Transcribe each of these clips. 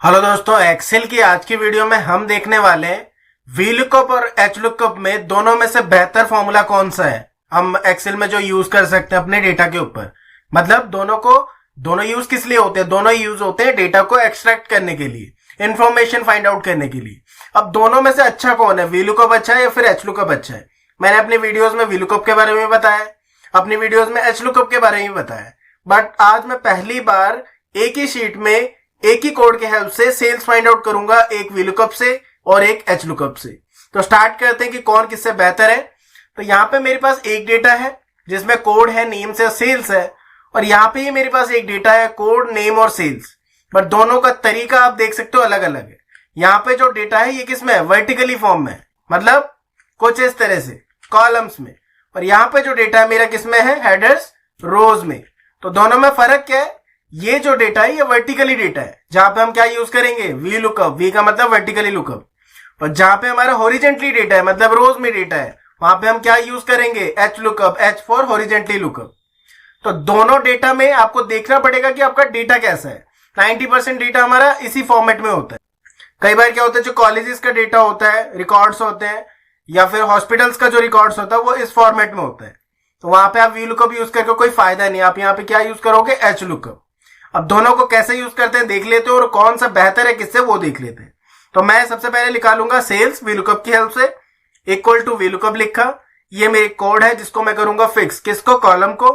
Hello दोस्तों, Excel की आज की वीडियो में हम देखने वाले हैं वीलुकअप और एचलुकअप में दोनों में से बेहतर फॉर्मूला कौन सा है हम एक्सेल में जो यूज कर सकते हैं अपने डेटा के ऊपर। मतलब दोनों यूज किस लिए होते हैं? दोनों यूज होते हैं डेटा को एक्सट्रैक्ट करने के लिए, इंफॉर्मेशन फाइंड आउट करने के लिए। अब दोनों में से अच्छा कौन है, वीलुकअप अच्छा है या फिर एचलुकअप अच्छा है? मैंने अपनी वीडियोस में वीलुकअप के बारे में बताया, अपनी वीडियोस में एचलुकअप के बारे में बताया, बट आज मैं पहली बार एक ही शीट में एक ही कोड के हेल्प से सेल्स फाइंड आउट करूंगा, एक वीलुकअप से और एक एचलुकअप से। तो स्टार्ट करते हैं कि कौन किससे बेहतर है। तो यहाँ पे मेरे पास एक डेटा है जिसमें कोड है, नेम से सेल्स है, और यहाँ पे ही मेरे पास एक डेटा है कोड, नेम और सेल्स, बट दोनों का तरीका आप देख सकते हो अलग अलग है। यहाँ पे जो डेटा है ये किसमें है? वर्टिकली फॉर्म में है, मतलब कुछ इस तरह से कॉलम्स में, और यहाँ पे जो डेटा है मेरा किसमें है? हेडर्स, रोज में। तो दोनों में फर्क क्या है? ये जो डेटा है ये वर्टिकली डेटा है, जहां पे हम क्या यूज करेंगे? V lookup. वी का मतलब वर्टिकली लुकअप। और जहां पे हमारा हॉरिजेंटली डेटा है, मतलब रोज में डेटा है, वहां पे हम क्या यूज करेंगे? H lookup. H for horizontally lookup. तो दोनों डेटा में आपको देखना पड़ेगा कि आपका डेटा कैसा है। 90% डेटा हमारा इसी फॉर्मेट में होता है। कई बार क्या होता है, जो कॉलेजेस का डेटा होता है, रिकॉर्ड्स होते हैं, या फिर हॉस्पिटल्स का जो रिकॉर्ड्स होता है वो इस फॉर्मेट में होता है। तो वहां पे आप वी लुकअप यूज करके कोई फायदा नहीं। आप यहाँ पे क्या यूज करोगे? H lookup. अब दोनों को कैसे यूज करते हैं देख लेते हैं, और कौन सा बेहतर है किससे वो देख लेते हैं। तो मैं सबसे पहले निकालूंगा सेल्स वीलुकअप की हेल्प से, इक्वल टू वीलुकअप लिखा। ये मेरी कोड है जिसको मैं करूंगा फिक्स। किसको? कॉलम को,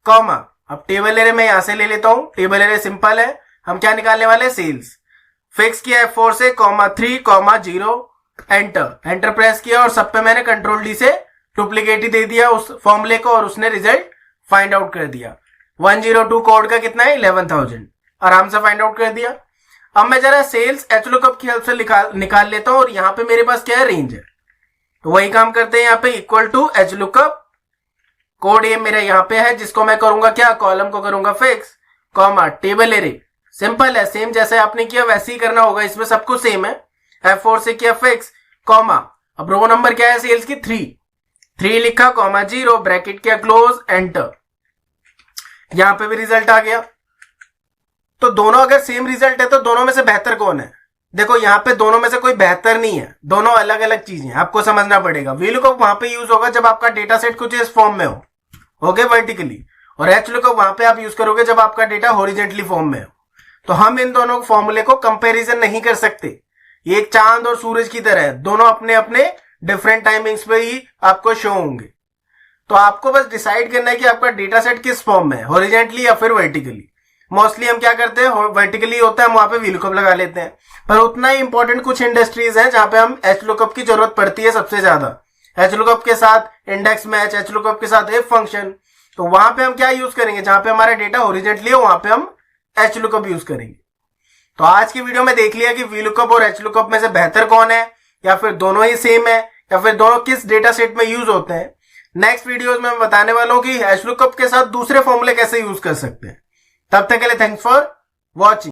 कॉमा। अब टेबल एरे में यहां से ले लेता हूं। टेबल एरे सिंपल है, हम क्या निकालने वाले? सेल्स। फिक्स किया F4 से, कॉमा 3, कॉमा 0, एंटर प्रेस किया, और सब पे मैंने कंट्रोल डी से डुप्लीकेट ही दे दिया उस फॉर्मूले को, और उसने रिजल्ट फाइंड आउट कर दिया। 102 कोड का कितना है? 11,000। आराम से फाइंड आउट कर दिया। अब मैं जरा सेल्स एचलुकअप की हेल्प से निकाल लेता हूं, और यहां पे मेरे पास क्या है? रेंज है। तो वही काम करते हैं यहाँ पे, इक्वल टू एचलुकअप। कोड ये मेरा यहाँ पे है जिसको मैं करूंगा क्या? कॉलम को करूंगा fix, comma table array. Simple है, सेम जैसे आपने किया वैसे ही करना होगा, इसमें सब कुछ सेम है। F4 से किया फिक्स, कॉमा। अब रो नंबर क्या है सेल्स की? 3 लिखा, कॉमा 0, ब्रैकेट किया क्लोज, एंटर। यहां पे भी रिजल्ट आ गया। तो दोनों अगर सेम रिजल्ट है तो दोनों में से बेहतर कौन है? देखो यहाँ पे दोनों में से कोई बेहतर नहीं है, दोनों अलग अलग चीजें आपको समझना पड़ेगा। वीलुकअप वहां पे यूज होगा जब आपका डेटा सेट कुछ इस फॉर्म में हो, ओके, वर्टिकली, और एचलुकअप वहां पे आप यूज करोगे जब आपका डेटा हॉरिजेंटली फॉर्म में हो। तो हम इन दोनों फॉर्मूले को कंपेरिजन नहीं कर सकते। ये एक चांद और सूरज की तरह है, दोनों अपने अपने डिफरेंट टाइमिंग्स पे ही आपको शो होंगे। तो आपको बस डिसाइड करना है कि आपका डेटा सेट किस फॉर्म में है, हॉरिजेंटली या फिर वर्टिकली। मोस्टली हम क्या करते हैं, वर्टिकली होता है, हम वहां पे वीलुकअप लगा लेते हैं। पर उतना ही इंपॉर्टेंट कुछ इंडस्ट्रीज हैं जहां पे हम एचलुकअप की जरूरत पड़ती है सबसे ज्यादा। एचलुकअप के साथ इंडेक्स मैच, एचलुकअप के साथ इफ फंक्शन। तो वहां पे हम क्या यूज करेंगे? जहां पे हमारा डेटा हॉरिजेंटली हो वहां पे हम एचलुकअप यूज करेंगे। तो आज की वीडियो में देख लिया कि वीलुकअप और एचलुकअप में से बेहतर कौन है, या फिर दोनों ही सेम है, या फिर दोनों किस डेटा सेट में यूज होते हैं। नेक्स्ट वीडियोस में मैं बताने वाला हूं कि एचलुकअप के साथ दूसरे फॉर्मूले कैसे यूज कर सकते हैं। तब तक के लिए थैंक्स फॉर वॉचिंग।